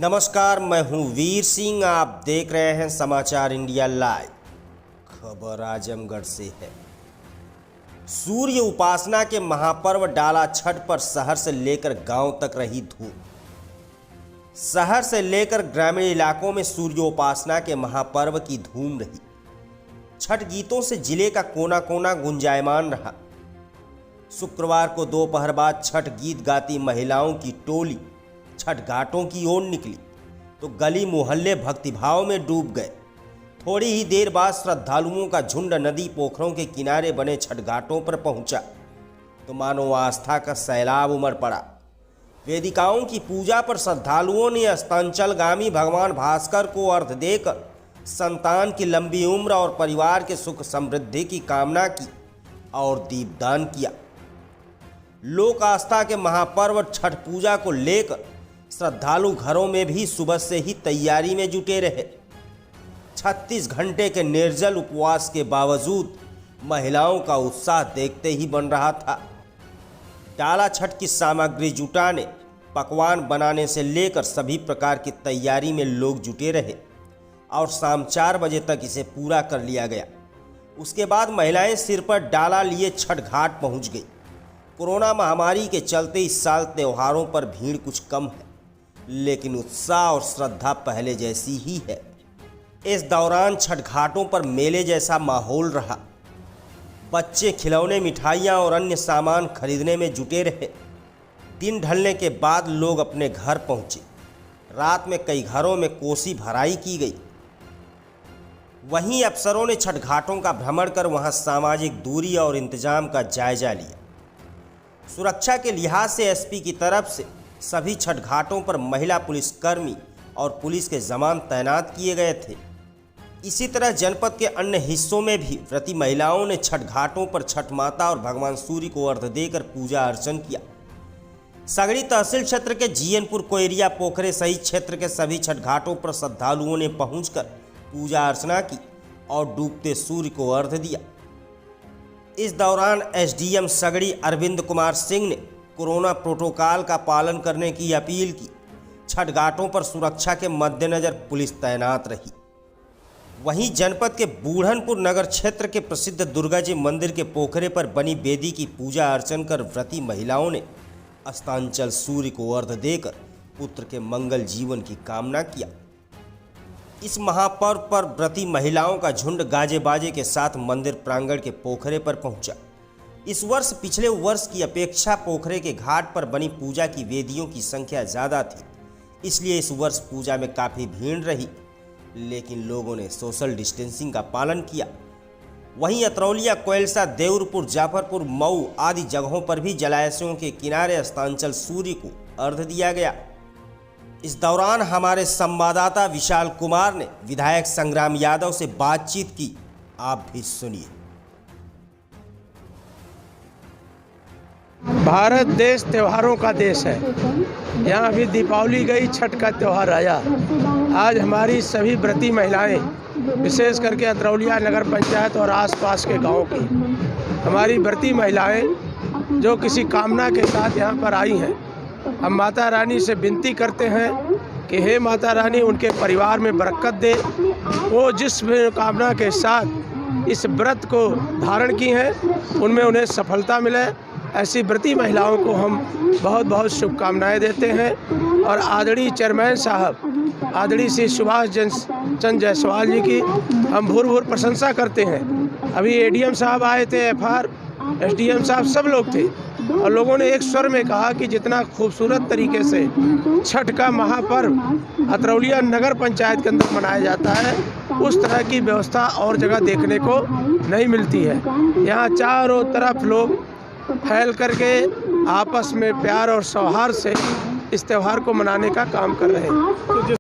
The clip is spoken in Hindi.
नमस्कार, मैं हूं वीर सिंह। आप देख रहे हैं समाचार इंडिया लाइव। खबर आजमगढ़ से है। सूर्य उपासना के महापर्व डाला छठ पर शहर से लेकर गांव तक रही धूम। शहर से लेकर ग्रामीण इलाकों में सूर्योपासना के महापर्व की धूम रही। छठ गीतों से जिले का कोना कोना गुंजायमान रहा। शुक्रवार को दोपहर बाद छठ गीत गाती महिलाओं की टोली छठ घाटों की ओर निकली तो गली मोहल्ले भक्तिभाव में डूब गए। थोड़ी ही देर बाद श्रद्धालुओं का झुंड नदी पोखरों के किनारे बने छठ घाटों पर पहुंचा तो मानो आस्था का सैलाब उमड़ पड़ा। वेदिकाओं की पूजा पर श्रद्धालुओं ने अस्तांचलगामी भगवान भास्कर को अर्घ्य देकर संतान की लंबी उम्र और परिवार के सुख समृद्धि की कामना की और दीपदान किया। लोक आस्था के महापर्व छठ पूजा को लेकर श्रद्धालु घरों में भी सुबह से ही तैयारी में जुटे रहे। 36 घंटे के निर्जल उपवास के बावजूद महिलाओं का उत्साह देखते ही बन रहा था। डाला छठ की सामग्री जुटाने, पकवान बनाने से लेकर सभी प्रकार की तैयारी में लोग जुटे रहे और शाम 4 बजे तक इसे पूरा कर लिया गया। उसके बाद महिलाएं सिर पर डाला लिए छठ घाट पहुंच गई। कोरोना महामारी के चलते इस साल त्योहारों पर भीड़ कुछ कम है, लेकिन उत्साह और श्रद्धा पहले जैसी ही है। इस दौरान छठ घाटों पर मेले जैसा माहौल रहा। बच्चे खिलौने, मिठाइयाँ और अन्य सामान खरीदने में जुटे रहे। दिन ढलने के बाद लोग अपने घर पहुँचे। रात में कई घरों में कोसी भराई की गई। वहीं अफसरों ने छठ घाटों का भ्रमण कर वहां सामाजिक दूरी और इंतजाम का जायजा लिया। सुरक्षा के लिहाज से एसपी की तरफ से सभी छठ घाटों पर महिला पुलिसकर्मी और पुलिस के जवान तैनात किए गए थे। इसी तरह जनपद के अन्य हिस्सों में भी व्रती महिलाओं ने छठ घाटों पर छठ माता और भगवान सूर्य को अर्घ्य देकर पूजा अर्चन किया। सगड़ी तहसील क्षेत्र के जीयनपुर, कोयरिया, पोखरे सहित क्षेत्र के सभी छठ घाटों पर श्रद्धालुओं ने पहुंचकर पूजा अर्चना की और डूबते सूर्य को अर्घ्य दिया। इस दौरान एसडीएम सगड़ी अरविंद कुमार सिंह ने कोरोना प्रोटोकॉल का पालन करने की अपील की। छठ घाटों पर सुरक्षा के मद्देनजर पुलिस तैनात रही। वहीं जनपद के बूढ़नपुर नगर क्षेत्र के प्रसिद्ध दुर्गा जी मंदिर के पोखरे पर बनी वेदी की पूजा अर्चन कर व्रती महिलाओं ने अस्तांचल सूर्य को अर्घ्य देकर पुत्र के मंगल जीवन की कामना किया। इस महापर्व पर व्रती महिलाओं का झुंड गाजे बाजे के साथ मंदिर प्रांगण के पोखरे पर पहुंचा। इस वर्ष पिछले वर्ष की अपेक्षा पोखरे के घाट पर बनी पूजा की वेदियों की संख्या ज़्यादा थी, इसलिए इस वर्ष पूजा में काफ़ी भीड़ रही, लेकिन लोगों ने सोशल डिस्टेंसिंग का पालन किया। वहीं अतरौलिया, कोयलसा, देउरपुर, जाफरपुर, मऊ आदि जगहों पर भी जलाशयों के किनारे अस्तांचल सूर्य को अर्घ्य दिया गया। इस दौरान हमारे संवाददाता विशाल कुमार ने विधायक संग्राम यादव से बातचीत की। आप भी सुनिए। भारत देश त्योहारों का देश है। यहाँ अभी दीपावली गई, छठ का त्यौहार आया। आज हमारी सभी व्रती महिलाएं, विशेष करके अतरौलिया नगर पंचायत और आसपास के गांवों की हमारी व्रती महिलाएं जो किसी कामना के साथ यहाँ पर आई हैं, हम माता रानी से विनती करते हैं कि हे माता रानी उनके परिवार में बरकत दे। वो जिस कामना के साथ इस व्रत को धारण की हैं उनमें उन्हें सफलता मिले। ऐसी व्रती महिलाओं को हम बहुत बहुत शुभकामनाएं देते हैं और आदरणीय चेयरमैन साहब आदरणीय श्री सुभाष चंद्र जायसवाल जी की हम भूर प्रशंसा करते हैं। अभी एडीएम साहब आए थे, एफआर, एसडीएम साहब, सब लोग थे और लोगों ने एक स्वर में कहा कि जितना खूबसूरत तरीके से छठ का महापर्व अतरौलिया नगर पंचायत के अंदर मनाया जाता है, उस तरह की व्यवस्था और जगह देखने को नहीं मिलती है। यहाँ चारों तरफ लोग फैल करके आपस में प्यार और सौहार्द से इस त्यौहार को मनाने का काम कर रहे हैं।